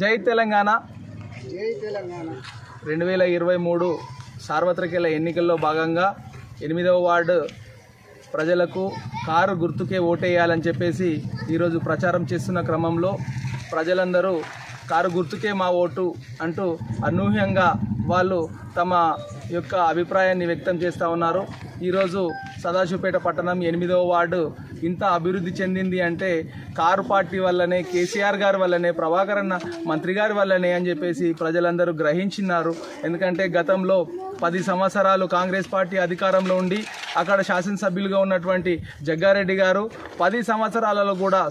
జై తెలంగాణ. జై తెలంగాణ. 2023 సార్వత్రిక ఎన్నికల్లో భాగంగా 8వ వార్డు ప్రజలకు కారు గుర్తుకే ఓటేయాలని చెప్పేసి ఈరోజు ప్రచారం చేస్తున్న క్రమంలో ప్రజలందరూ కారు గుర్తుకే మా ఓటు అంటూ అనూహ్యంగా వాళ్ళు తమ యొక్క అభిప్రాయాన్ని వ్యక్తం చేస్తూ ఉన్నారు. ఈరోజు సదాశివపేట పట్టణం 8వ వార్డు ఇంత అభివృద్ధి చెందింది అంటే కారు పార్టీ వల్లనే, కేసీఆర్ గారి వల్లనే, ప్రభాకర్ అన్న మంత్రి గారి వల్లనే అని చెప్పేసి ప్రజలందరూ గ్రహించినారు. ఎందుకంటే గతంలో 10 సంవత్సరాలు కాంగ్రెస్ పార్టీ అధికారంలో ఉండి అక్కడ శాసనసభ్యులుగా ఉన్నటువంటి జగ్గారెడ్డి గారు 10 సంవత్సరాలలో కూడా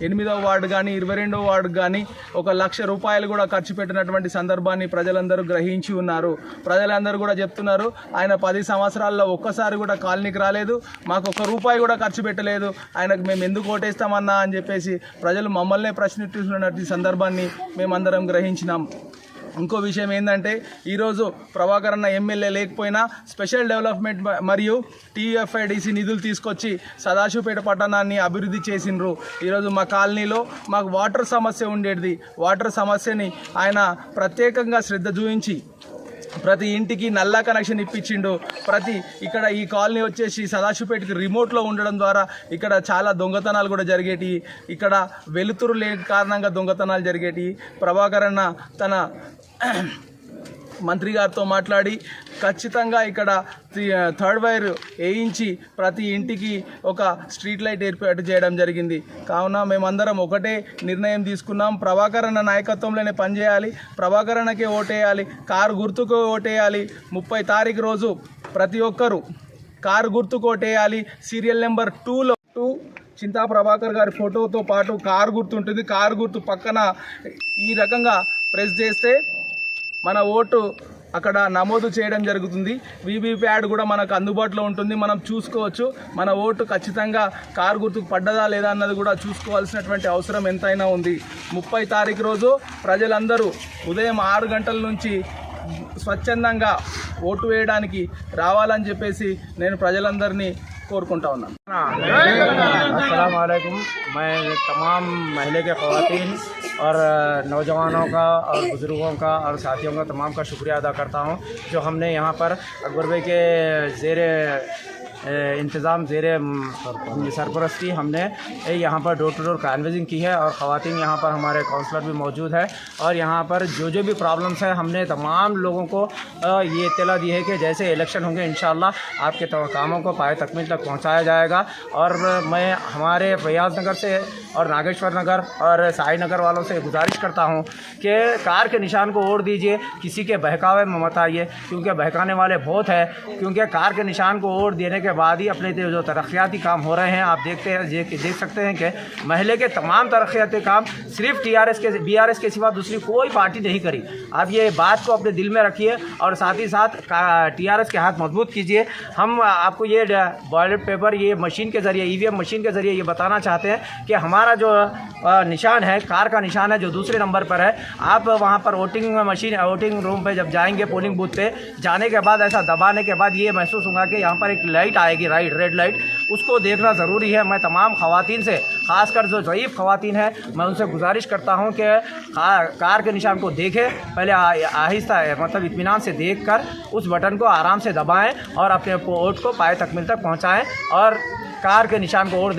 8వ వార్డు కానీ 22వ వార్డు కానీ 1 లక్ష రూపాయలు కూడా ఖర్చు పెట్టినటువంటి సందర్భాన్ని ప్రజలందరూ గ్రహించి ఉన్నారు. ప్రజలందరూ కూడా చెప్తున్నారు, ఆయన 10 సంవత్సరాల్లో ఒక్కసారి కూడా కాలనీకి రాలేదు, మాకు 1 రూపాయి కూడా ఖర్చు పెట్టలేదు, ఆయనకు మేము ఎందుకు ఓటేస్తామన్నా అని చెప్పేసి ప్రజలు మమ్మల్నే ప్రశ్నిస్తున్నటువంటి సందర్భాన్ని మేమందరం గ్రహించినాం. ఇంకో విషయం ఏంటంటే ఈరోజు ప్రభాకర్ అన్న ఎమ్మెల్యే లేకపోయినా స్పెషల్ డెవలప్మెంట్ మరియు టీఎఫ్ఐడిసి నిధులు తీసుకొచ్చి సదాశివపేట పట్టణాన్ని అభివృద్ధి చేసిండ్రు. ఈరోజు మా కాలనీలో మాకు వాటర్ సమస్య ఉండేది. వాటర్ సమస్యని ఆయన ప్రత్యేకంగా శ్రద్ధ చూపించి ప్రతి ఇంటికి నల్లా కనెక్షన్ ఇప్పించిండు. ఇక్కడ ఈ కాలనీ వచ్చేసి సదాశివపేటకి రిమోట్లో ఉండడం ద్వారా ఇక్కడ చాలా దొంగతనాలు కూడా జరిగేటి. ఇక్కడ వెలుతురు లేని కారణంగా దొంగతనాలు జరిగేటి. ప్రభాకర్ అన్న తన మంత్రి గారితో మాట్లాడి ఖచ్చితంగా ఇక్కడ 3rd వైర్ వేయించి ప్రతి ఇంటికి ఒక స్ట్రీట్ లైట్ ఏర్పాటు చేయడం జరిగింది. కావున మేమందరం ఒకటే నిర్ణయం తీసుకున్నాం, ప్రభాకర్ అన్న నాయకత్వంలోనే పనిచేయాలి, ప్రభాకర్ అన్నకే ఓటేయాలి, కారు గుర్తుకు ఓటేయాలి. 30 తారీఖు రోజు ప్రతి ఒక్కరూ కారు గుర్తుకు ఓటేయాలి. సీరియల్ నెంబర్ 2 చింతా ప్రభాకర్ గారి ఫోటోతో పాటు కారు గుర్తు ఉంటుంది. కారు గుర్తు పక్కన ఈ రకంగా ప్రెస్ చేస్తే మన ఓటు అక్కడ నమోదు చేయడం జరుగుతుంది. వీవీప్యాడ్ కూడా మనకు అందుబాటులో ఉంటుంది, మనం చూసుకోవచ్చు. మన ఓటు ఖచ్చితంగా కారు గుర్తుకు పడ్డదా లేదా అన్నది కూడా చూసుకోవాల్సినటువంటి అవసరం ఎంతైనా ఉంది. 30 తారీఖు రోజు ప్రజలందరూ ఉదయం 6 గంటల నుంచి స్వచ్ఛందంగా ఓటు వేయడానికి రావాలని చెప్పేసి నేను ప్రజలందరినీ కోరుకుంటా ఉన్నాను. अस्सलाम वालेकुम। मैं तमाम महल्ले के ख़वातीन और नौजवानों का और बुज़ुर्गों का और साथियों का तमाम का शुक्रिया अदा करता हूं जो हमने यहाँ पर अकबर भाई के ज़ेरे इंतज़ाम ज़ेरे सरपरस्ती हमने यहाँ पर डोर टू डोर कैनवसिंग की है और ख़वातीन यहाँ पर हमारे काउंसलर भी मौजूद है और यहाँ पर जो भी प्रॉब्लम्स है हमने तमाम लोगों को ये इत्तला दी है कि जैसे इलेक्शन होंगे इंशाअल्लाह आपके कामों को पाए तकमील तक पहुँचाया जाएगा। और मैं हमारे फयाज नगर से और नागेश्वर नगर और साई नगर वालों से गुजारिश करता हूँ कि कार के निशान को वोट दीजिए, किसी के बहकावे में मत आइए, क्योंकि बहकाने वाले बहुत है। क्योंकि कार के निशान को वोट देने के बाद ही अपने जो तरक्याती काम हो रहे हैं आप देख सकते हैं कि महल्ले के तमाम तरक्याती काम सिर्फ TRS के BRS के सिवा दूसरी कोई पार्टी नहीं करी। आप ये बात को अपने दिल में रखिए और साथ ही साथ TRS के हाथ मजबूत कीजिए। हम आपको ये बैलेट पेपर ये मशीन के ज़रिए EVM मशीन के ज़रिए ये बताना चाहते हैं कि हमारा जो निशान है कार का निशान है जो दूसरे नंबर पर है। आप वहाँ पर वोटिंग रूम पे जब जाएंगे पोलिंग बूथ पे जाने के बाद ऐसा दबाने के बाद ये महसूस होगा कि यहाँ पर एक लाइट आएगी, रेड लाइट, उसको देखना ज़रूरी है। मैं तमाम ख़वातीन से ख़ासकर जो ज़ईफ़ ख़वातीन हैं मैं उनसे गुजारिश करता हूँ कि कार के निशान को देखें, पहले आहिस्ता मतलब इत्मीनान से देखकर उस बटन को आराम से दबाएं और अपने वोट को पाए तकमील तक पहुँचाएँ और कार के निशान को वोट